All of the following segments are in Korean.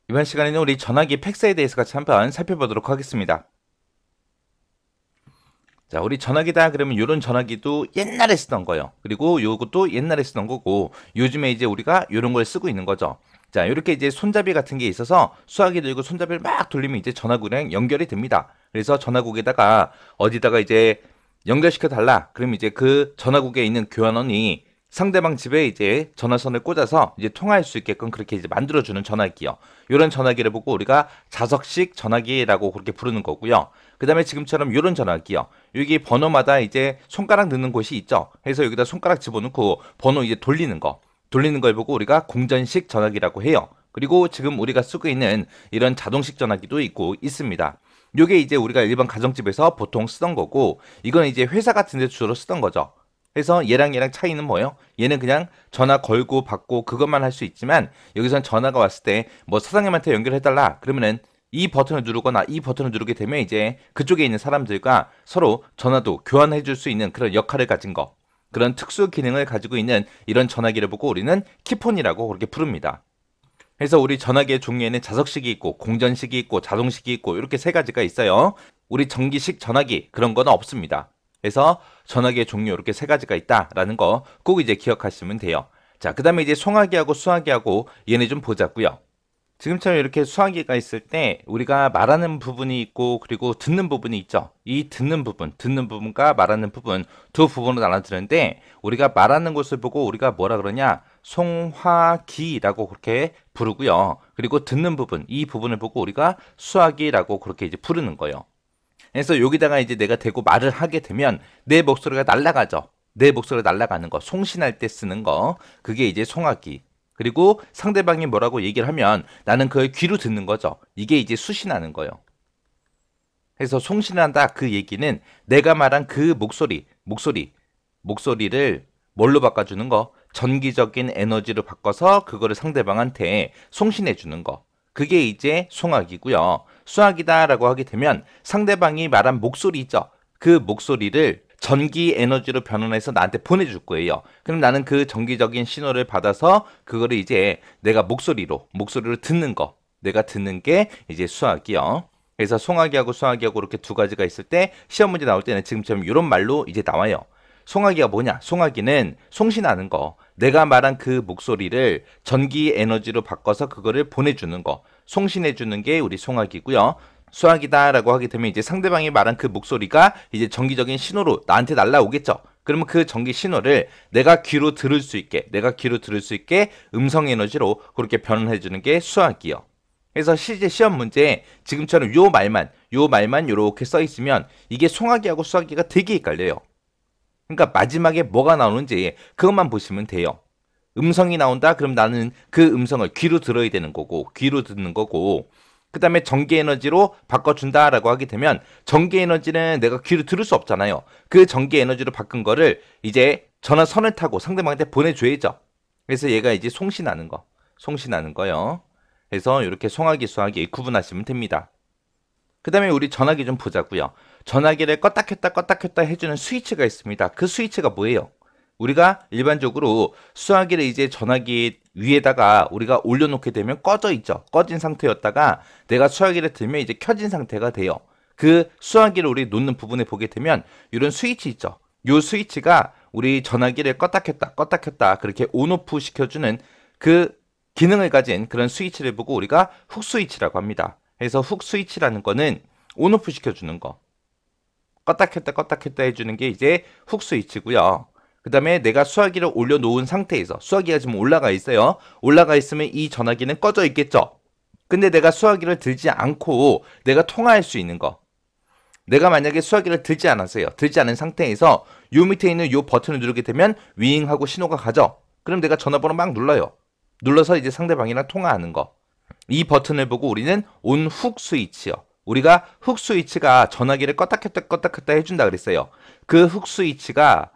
이번 시간에는 우리 전화기 팩스에 대해서 같이 한번 살펴보도록 하겠습니다. 자, 우리 전화기다 그러면 이런 전화기도 옛날에 쓰던 거예요. 그리고 요것도 옛날에 쓰던 거고 요즘에 이제 우리가 이런 걸 쓰고 있는 거죠. 자, 이렇게 이제 손잡이 같은 게 있어서 수화기 들고 손잡이를 막 돌리면 이제 전화기랑 연결이 됩니다. 그래서 전화국에다가 어디다가 이제 연결시켜 달라. 그럼 이제 그 전화국에 있는 교환원이 상대방 집에 이제 전화선을 꽂아서 이제 통화할 수 있게끔 그렇게 이제 만들어주는 전화기요. 이런 전화기를 보고 우리가 자석식 전화기라고 그렇게 부르는 거고요. 그 다음에 지금처럼 이런 전화기요. 여기 번호마다 이제 손가락 넣는 곳이 있죠. 그래서 여기다 손가락 집어넣고 번호 이제 돌리는 거. 돌리는 걸 보고 우리가 공전식 전화기라고 해요. 그리고 지금 우리가 쓰고 있는 이런 자동식 전화기도 있고 있습니다. 요게 이제 우리가 일반 가정집에서 보통 쓰던 거고 이건 이제 회사 같은 데 주로 쓰던 거죠. 그래서 얘랑 차이는 뭐예요? 얘는 그냥 전화 걸고 받고 그것만 할 수 있지만 여기선 전화가 왔을 때 뭐 사장님한테 연결해달라 그러면은 이 버튼을 누르거나 이 버튼을 누르게 되면 이제 그쪽에 있는 사람들과 서로 전화도 교환해 줄 수 있는 그런 역할을 가진 거. 그런 특수 기능을 가지고 있는 이런 전화기를 보고 우리는 키폰이라고 그렇게 부릅니다. 그래서 우리 전화기의 종류에는 자석식이 있고 공전식이 있고 자동식이 있고 이렇게 세 가지가 있어요. 우리 전기식 전화기 그런 거는 없습니다. 그래서 전화기의 종류 이렇게 세 가지가 있다라는 거 꼭 이제 기억하시면 돼요. 자, 그다음에 이제 송화기하고 수화기하고 얘네 좀 보자고요. 지금처럼 이렇게 수화기가 있을 때 우리가 말하는 부분이 있고 그리고 듣는 부분이 있죠. 이 듣는 부분과 말하는 부분 두 부분으로 나눠지는데 우리가 말하는 것을 보고 우리가 뭐라 그러냐? 송화기라고 그렇게 부르고요. 그리고 듣는 부분, 이 부분을 보고 우리가 수화기라고 그렇게 이제 부르는 거예요. 그래서 여기다가 이제 내가 대고 말을 하게 되면 내 목소리가 날아가죠. 내 목소리가 날아가는 거, 송신할 때 쓰는 거, 그게 이제 송화기. 그리고 상대방이 뭐라고 얘기를 하면 나는 그걸 귀로 듣는 거죠. 이게 이제 수신하는 거예요. 그래서 송신한다 그 얘기는 내가 말한 그 목소리를 뭘로 바꿔주는 거? 전기적인 에너지로 바꿔서 그거를 상대방한테 송신해 주는 거. 그게 이제 송악이고요. 수학이다라고 하게 되면 상대방이 말한 목소리 있죠. 그 목소리를 전기 에너지로 변환해서 나한테 보내줄 거예요. 그럼 나는 그 전기적인 신호를 받아서 그거를 이제 내가 목소리로 듣는 거. 내가 듣는 게 이제 수학이요. 그래서 송화기하고 수화기하고 이렇게 두 가지가 있을 때 시험 문제 나올 때는 지금처럼 이런 말로 이제 나와요. 송화기가 뭐냐? 송화기는 송신하는 거. 내가 말한 그 목소리를 전기 에너지로 바꿔서 그거를 보내주는 거. 송신해주는 게 우리 송화기고요. 수화기다라고 하게 되면 이제 상대방이 말한 그 목소리가 이제 전기적인 신호로 나한테 날라오겠죠. 그러면 그 전기 신호를 내가 귀로 들을 수 있게 음성 에너지로 그렇게 변환해주는 게 수화기요. 그래서 실제 시험 문제에 지금처럼 요 말만 요렇게 써 있으면 이게 송화기하고 수화기가 되게 헷갈려요. 그러니까 마지막에 뭐가 나오는지 그것만 보시면 돼요. 음성이 나온다? 그럼 나는 그 음성을 귀로 들어야 되는 거고, 귀로 듣는 거고, 그 다음에 전기 에너지로 바꿔준다라고 하게 되면 전기 에너지는 내가 귀로 들을 수 없잖아요. 그 전기 에너지로 바꾼 거를 이제 전화선을 타고 상대방한테 보내줘야죠. 그래서 얘가 이제 송신하는 거요. 그래서 이렇게 송화기, 수화기 구분하시면 됩니다. 그 다음에 우리 전화기 좀 보자고요. 전화기를 껐다 켰다 해주는 스위치가 있습니다. 그 스위치가 뭐예요? 우리가 일반적으로 수화기를 이제 전화기 위에다가 우리가 올려놓게 되면 꺼져 있죠. 꺼진 상태였다가 내가 수화기를 들면 이제 켜진 상태가 돼요. 그 수화기를 우리 놓는 부분에 보게 되면 이런 스위치 있죠. 이 스위치가 우리 전화기를 껐다 켰다 그렇게 온오프 시켜주는 그 기능을 가진 그런 스위치를 보고 우리가 훅 스위치라고 합니다. 그래서 훅 스위치라는 거는 온오프 시켜주는 거. 껐다 켰다 해주는 게 이제 훅 스위치고요. 그 다음에 내가 수화기를 올려놓은 상태에서 수화기가 지금 올라가 있어요. 올라가 있으면 이 전화기는 꺼져 있겠죠. 근데 내가 수화기를 들지 않고 내가 통화할 수 있는 거. 내가 만약에 수화기를 들지 않았어요. 들지 않은 상태에서 요 밑에 있는 요 버튼을 누르게 되면 윙 하고 신호가 가죠. 그럼 내가 전화번호 막 눌러요. 눌러서 이제 상대방이랑 통화하는 거. 이 버튼을 보고 우리는 온 훅 스위치요. 우리가 훅 스위치가 전화기를 껐다 켰다 해준다 그랬어요. 그 훅 스위치가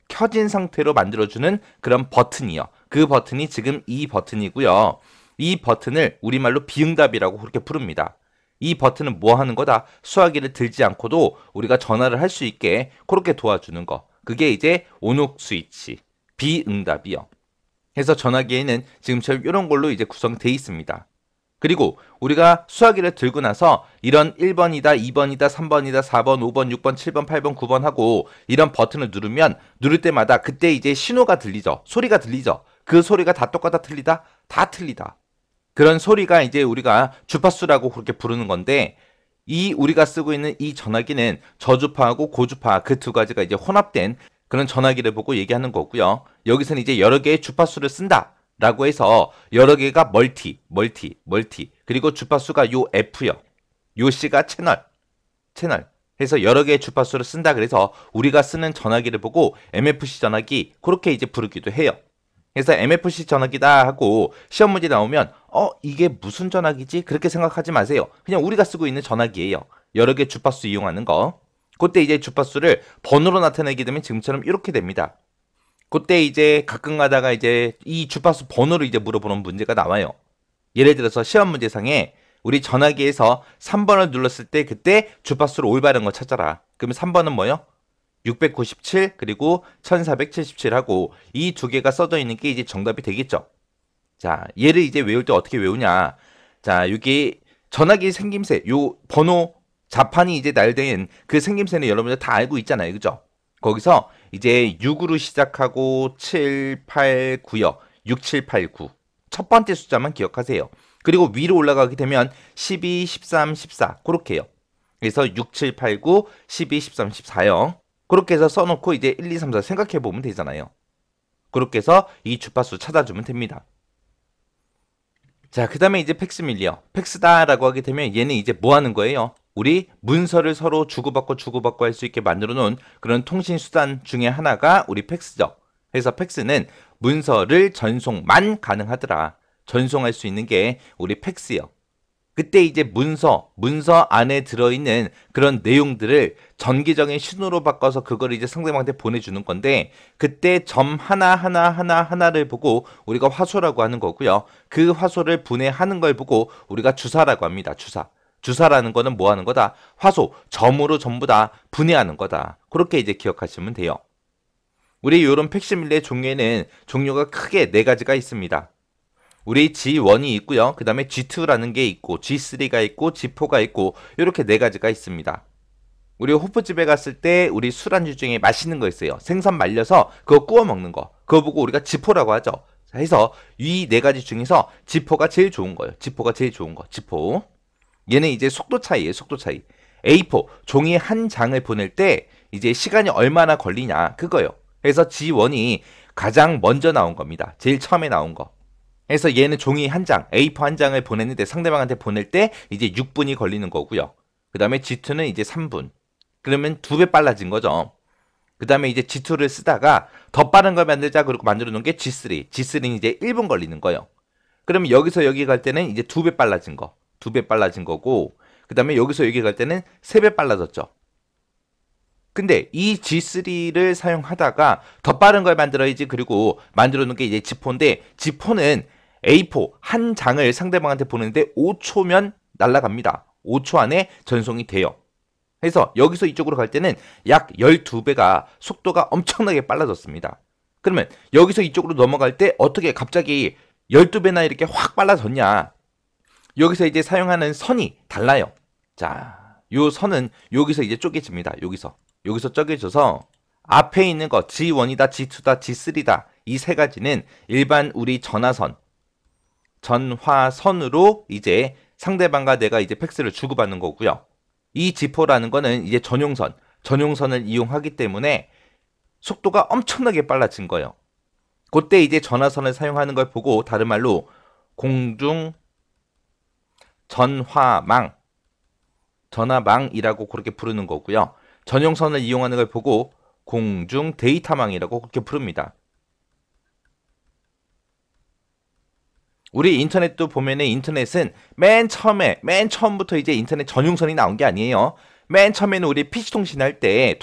켜진 상태로 만들어주는 그런 버튼이요. 그 버튼이 지금 이 버튼이고요. 이 버튼을 우리말로 비응답이라고 그렇게 부릅니다. 이 버튼은 뭐 하는 거다? 수화기를 들지 않고도 우리가 전화를 할 수 있게 그렇게 도와주는 거. 그게 이제 온옥 스위치, 비응답이요. 해서 전화기에는 지금처럼 이런 걸로 이제 구성되어 있습니다. 그리고 우리가 수화기를 들고 나서 이런 1번이다, 2번이다, 3번이다, 4번, 5번, 6번, 7번, 8번, 9번 하고 이런 버튼을 누르면 누를 때마다 그때 이제 신호가 들리죠. 소리가 들리죠. 그 소리가 다 똑같아 틀리다? 다 틀리다. 그런 소리가 이제 우리가 주파수라고 그렇게 부르는 건데 이 우리가 쓰고 있는 이 전화기는 저주파하고 고주파 그 두 가지가 이제 혼합된 그런 전화기를 보고 얘기하는 거고요. 여기서는 이제 여러 개의 주파수를 쓴다. 라고 해서 여러 개가 멀티 그리고 주파수가 요 F요. 요 C가 채널 해서 여러 개의 주파수를 쓴다. 그래서 우리가 쓰는 전화기를 보고 MFC 전화기 그렇게 이제 부르기도 해요. 그래서 MFC 전화기다 하고 시험 문제 나오면 이게 무슨 전화기지? 그렇게 생각하지 마세요. 그냥 우리가 쓰고 있는 전화기예요. 여러 개 주파수 이용하는 거. 그때 이제 주파수를 번호로 나타내게 되면 지금처럼 이렇게 됩니다. 그때 이제 가끔 가다가 이제 이 주파수 번호를 이제 물어보는 문제가 나와요. 예를 들어서 시험 문제상에 우리 전화기에서 3번을 눌렀을 때 그때 주파수를 올바른 거 찾아라. 그러면 3번은 뭐요? 697 그리고 1477하고 이 두 개가 써져 있는 게 이제 정답이 되겠죠. 자, 얘를 이제 외울 때 어떻게 외우냐? 자, 여기 전화기 생김새, 요 번호 자판이 이제 날된 그 생김새는 여러분들 다 알고 있잖아요. 그죠? 거기서 이제 6으로 시작하고 7, 8, 9요. 6, 7, 8, 9. 첫 번째 숫자만 기억하세요. 그리고 위로 올라가게 되면 12, 13, 14 그렇게 해요. 그래서 6, 7, 8, 9, 12, 13, 14요. 그렇게 해서 써놓고 이제 1, 2, 3, 4 생각해보면 되잖아요. 그렇게 해서 이 주파수 찾아주면 됩니다. 자, 그 다음에 이제 팩스밀리어. 팩스다라고 하게 되면 얘는 이제 뭐 하는 거예요? 우리 문서를 서로 주고받고 할 수 있게 만들어 놓은 그런 통신 수단 중에 하나가 우리 팩스죠. 그래서 팩스는 문서를 전송만 가능하더라. 전송할 수 있는 게 우리 팩스요. 그때 이제 문서 안에 들어있는 그런 내용들을 전기적인 신호로 바꿔서 그걸 이제 상대방한테 보내주는 건데 그때 점 하나를 보고 우리가 화소라고 하는 거고요. 그 화소를 분해하는 걸 보고 우리가 주사라고 합니다. 주사라는 거는 뭐 하는 거다? 화소, 점으로 전부 다 분해하는 거다. 그렇게 이제 기억하시면 돼요. 우리 이런 팩시밀리의 종류에는 종류가 크게 네 가지가 있습니다. 우리 G1이 있고요. 그 다음에 G2라는 게 있고 G3가 있고 G4가 있고 이렇게 네 가지가 있습니다. 우리 호프집에 갔을 때 우리 술안주 중에 맛있는 거 있어요. 생선 말려서 그거 구워 먹는 거. 그거 보고 우리가 G4라고 하죠. 해서 이 네 가지 중에서 G4가 제일 좋은 거예요. G4가 제일 좋은 거. G4. 얘는 이제 속도 차이예요. 속도 차이. A4 종이 한 장을 보낼 때 이제 시간이 얼마나 걸리냐 그거요. 그래서 G1이 가장 먼저 나온 겁니다. 제일 처음에 나온 거. 그래서 얘는 종이 한 장, A4 한 장을 보냈는데 상대방한테 보낼 때 이제 6분이 걸리는 거고요. 그 다음에 G2는 이제 3분. 그러면 2배 빨라진 거죠. 그 다음에 이제 G2를 쓰다가 더 빠른 걸 만들자 그러고 만들어 놓은 게 G3. G3는 이제 1분 걸리는 거예요. 그러면 여기서 여기 갈 때는 이제 2배 빨라진 거. 2배 빨라진 거고 그 다음에 여기서 여기 갈 때는 3배 빨라졌죠. 근데 이 G3를 사용하다가 더 빠른 걸 만들어야지 그리고 만들어 놓은 게 이제 G4인데 G4는 A4 한 장을 상대방한테 보내는데 5초면 날아갑니다. 5초 안에 전송이 돼요. 그래서 여기서 이쪽으로 갈 때는 약 12배가 속도가 엄청나게 빨라졌습니다. 그러면 여기서 이쪽으로 넘어갈 때 어떻게 갑자기 12배나 이렇게 확 빨라졌냐. 여기서 이제 사용하는 선이 달라요. 자, 요 선은 여기서 이제 쪼개집니다. 여기서 쪼개져서 앞에 있는 거 G1이다, G2다, G3다 이 세 가지는 일반 우리 전화선으로 이제 상대방과 내가 이제 팩스를 주고받는 거고요. 이 G4라는 거는 이제 전용선을 이용하기 때문에 속도가 엄청나게 빨라진 거예요. 그때 이제 전화선을 사용하는 걸 보고 다른 말로 공중 전화망이라고 그렇게 부르는 거고요. 전용선을 이용하는 걸 보고 공중 데이터망이라고 그렇게 부릅니다. 우리 인터넷도 보면은 인터넷은 맨 처음부터 이제 인터넷 전용선이 나온 게 아니에요. 맨 처음에는 우리 PC 통신할 때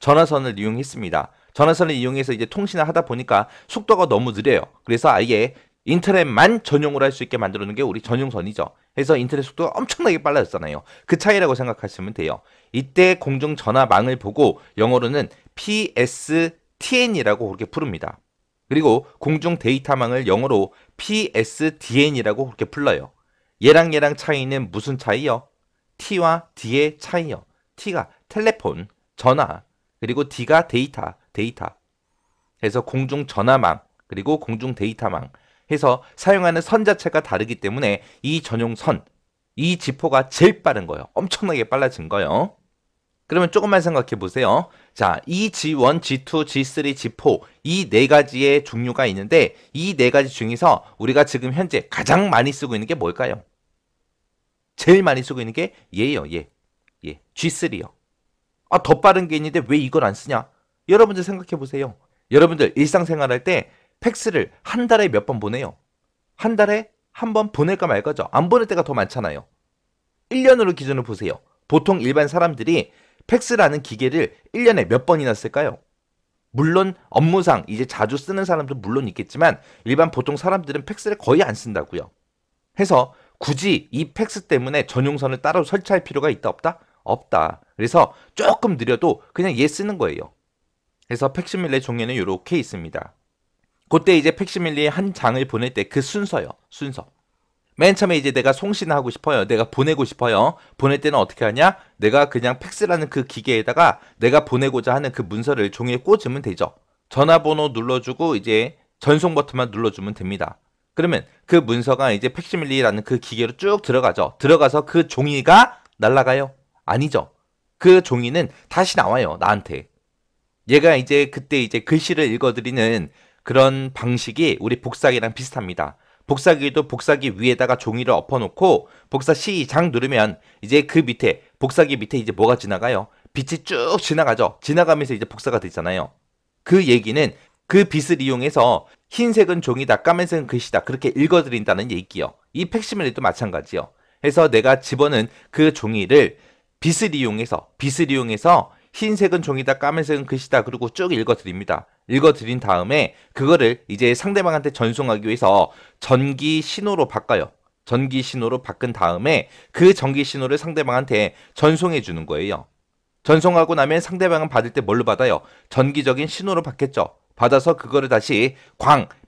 전화선을 이용했습니다. 전화선을 이용해서 이제 통신을 하다 보니까 속도가 너무 느려요. 그래서 아예 인터넷만 전용으로 할 수 있게 만들어 놓은 게 우리 전용선이죠. 그래서 인터넷 속도가 엄청나게 빨라졌잖아요. 그 차이라고 생각하시면 돼요. 이때 공중전화망을 보고 영어로는 PSTN이라고 그렇게 부릅니다. 그리고 공중 데이터망을 영어로 PSDN이라고 그렇게 불러요. 얘랑 차이는 무슨 차이요? T와 D의 차이요. T가 텔레폰, 전화, 그리고 D가 데이터. 해서 공중 전화망, 그리고 공중 데이터망 해서 사용하는 선 자체가 다르기 때문에 이 전용 선, 이 지포가 제일 빠른 거예요. 엄청나게 빨라진 거예요. 그러면 조금만 생각해 보세요. 자, 이 G1, G2, G3, G4 이 네 가지의 종류가 있는데 이 네 가지 중에서 우리가 지금 현재 가장 많이 쓰고 있는 게 뭘까요? 제일 많이 쓰고 있는 게 얘예요. 얘. G3요. 아, 더 빠른 게 있는데 왜 이걸 안 쓰냐? 여러분들 생각해 보세요. 여러분들 일상생활 할 때 팩스를 한 달에 몇 번 보내요? 한 달에 한 번 보낼까 말까죠? 안 보낼 때가 더 많잖아요. 1년으로 기준을 보세요. 보통 일반 사람들이 팩스라는 기계를 1년에 몇 번이나 쓸까요? 물론 업무상 이제 자주 쓰는 사람도 물론 있겠지만 일반 보통 사람들은 팩스를 거의 안 쓴다고요. 해서 굳이 이 팩스 때문에 전용선을 따로 설치할 필요가 있다 없다? 없다. 그래서 조금 느려도 그냥 얘 쓰는 거예요. 그래서 팩시밀레 종류는 이렇게 있습니다. 그때 이제 팩시밀리 한 장을 보낼 때 그 순서요. 순서. 맨 처음에 이제 내가 송신하고 싶어요. 내가 보내고 싶어요. 보낼 때는 어떻게 하냐? 내가 그냥 팩스라는 그 기계에다가 내가 보내고자 하는 그 문서를 종이에 꽂으면 되죠. 전화번호 눌러주고 이제 전송 버튼만 눌러주면 됩니다. 그러면 그 문서가 이제 팩시밀리라는 그 기계로 쭉 들어가죠. 들어가서 그 종이가 날아가요? 아니죠. 그 종이는 다시 나와요. 나한테. 얘가 이제 그때 이제 글씨를 읽어드리는 그런 방식이 우리 복사기랑 비슷합니다. 복사기도 복사기 위에다가 종이를 엎어놓고 복사 시작 누르면 이제 그 밑에 복사기 밑에 이제 뭐가 지나가요? 빛이 쭉 지나가죠. 지나가면서 이제 복사가 되잖아요. 그 얘기는 그 빛을 이용해서 흰색은 종이다, 까만색은 글씨다 그렇게 읽어드린다는 얘기요. 이 팩시밀리도 마찬가지요. 해서 내가 집어넣은 그 종이를 빛을 이용해서 흰색은 종이다, 까만색은 글씨다 그리고 쭉 읽어드립니다. 읽어드린 다음에 그거를 이제 상대방한테 전송하기 위해서 전기 신호로 바꿔요. 전기 신호로 바꾼 다음에 그 전기 신호를 상대방한테 전송해 주는 거예요. 전송하고 나면 상대방은 받을 때 뭘로 받아요? 전기적인 신호로 받겠죠. 받아서 그거를 다시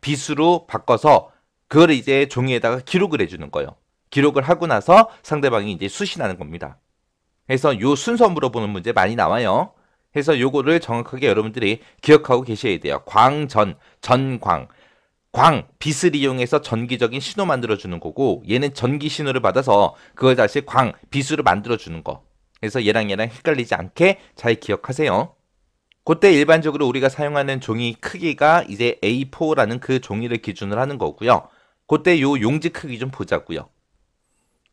빛으로 바꿔서 그거를 이제 종이에다가 기록을 해주는 거예요. 기록을 하고 나서 상대방이 이제 수신하는 겁니다. 그래서 요 순서 물어보는 문제 많이 나와요. 해서 요거를 정확하게 여러분들이 기억하고 계셔야 돼요. 전광. 빛을 이용해서 전기적인 신호 만들어주는 거고 얘는 전기 신호를 받아서 그걸 다시 빛으로 만들어주는 거. 그래서 얘랑 헷갈리지 않게 잘 기억하세요. 그때 일반적으로 우리가 사용하는 종이 크기가 이제 A4라는 그 종이를 기준으로 하는 거고요. 그때 요 용지 크기 좀 보자고요.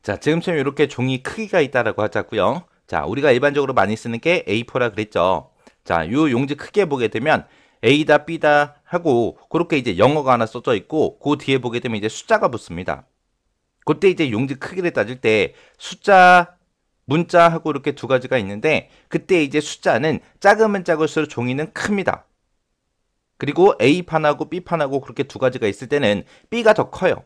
자, 지금처럼 이렇게 종이 크기가 있다라고 하자고요. 자, 우리가 일반적으로 많이 쓰는 게 A4라 그랬죠. 자, 요 용지 크게 보게 되면 A다, B다 하고 그렇게 이제 영어가 하나 써져 있고 그 뒤에 보게 되면 이제 숫자가 붙습니다. 그때 이제 용지 크기를 따질 때 숫자, 문자하고 이렇게 두 가지가 있는데 그때 이제 숫자는 작으면 작을수록 종이는 큽니다. 그리고 A판하고 B판하고 그렇게 두 가지가 있을 때는 B가 더 커요.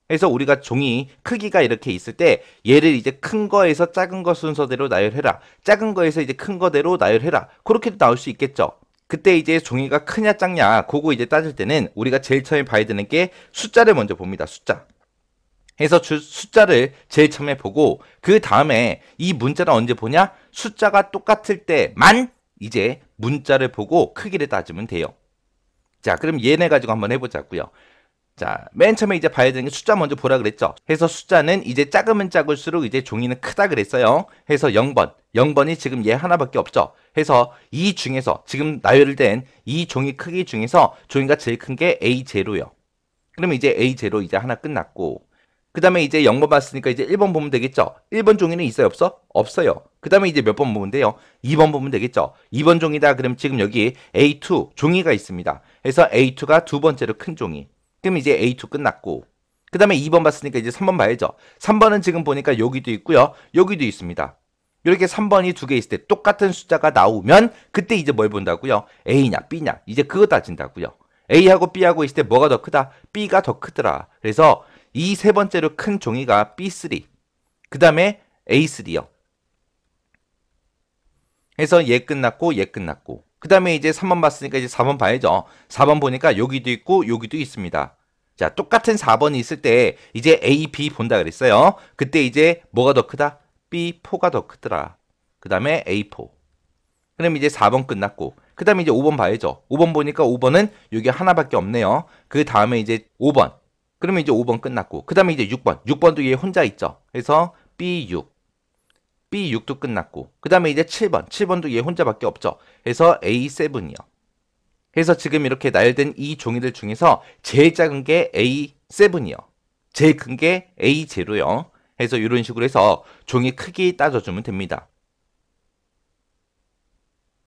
그래서 우리가 종이 크기가 이렇게 있을 때 얘를 이제 큰 거에서 작은 거 순서대로 나열해라. 작은 거에서 이제 큰 거대로 나열해라. 그렇게도 나올 수 있겠죠. 그때 이제 종이가 크냐 작냐 그거 이제 따질 때는 우리가 제일 처음에 봐야 되는 게 숫자를 먼저 봅니다. 숫자. 해서 숫자를 제일 처음에 보고 그 다음에 이 문자를 언제 보냐? 숫자가 똑같을 때만 이제 문자를 보고 크기를 따지면 돼요. 자, 그럼 얘네 가지고 한번 해보자고요. 자, 맨 처음에 이제 봐야 되는 게 숫자 먼저 보라 그랬죠. 해서 숫자는 이제 작으면 작을수록 이제 종이는 크다 그랬어요. 해서 0번. 0번이 지금 얘 하나밖에 없죠. 해서 이 중에서 지금 나열된 이 종이 크기 중에서 종이가 제일 큰 게 A0요. 그러면 이제 A0 이제 하나 끝났고 그 다음에 이제 0번 봤으니까 이제 1번 보면 되겠죠. 1번 종이는 있어요 없어? 없어요. 그 다음에 이제 몇 번 보면 돼요? 2번 보면 되겠죠. 2번 종이다 그럼 지금 여기 A2 종이가 있습니다. 해서 A2가 두 번째로 큰 종이. 그럼 이제 A2 끝났고 그 다음에 2번 봤으니까 이제 3번 봐야죠. 3번은 지금 보니까 여기도 있고요. 여기도 있습니다. 이렇게 3번이 두 개 있을 때 똑같은 숫자가 나오면 그때 이제 뭘 본다고요? A냐 B냐 이제 그거 따진다고요. A하고 B하고 있을 때 뭐가 더 크다? B가 더 크더라. 그래서 이 세 번째로 큰 종이가 B3 그 다음에 A3요. 해서 얘 끝났고 그 다음에 이제 3번 봤으니까 이제 4번 봐야죠. 4번 보니까 여기도 있고 여기도 있습니다. 자, 똑같은 4번이 있을 때 이제 A, B 본다 그랬어요. 그때 이제 뭐가 더 크다? B4가 더 크더라. 그 다음에 A4. 그럼 이제 4번 끝났고 그 다음에 이제 5번 봐야죠. 5번 보니까 5번은 여기 하나밖에 없네요. 그 다음에 이제 5번. 그러면 이제 5번 끝났고 그 다음에 이제 6번. 6번도 얘 혼자 있죠. 그래서 B6. B6도 끝났고 그 다음에 이제 7번. 7번도 얘 혼자밖에 없죠. 그래서 A7이요. 그래서 지금 이렇게 나열된 이 종이들 중에서 제일 작은 게 A7이요. 제일 큰 게 A0요. 그래서 이런 식으로 해서 종이 크기 따져주면 됩니다.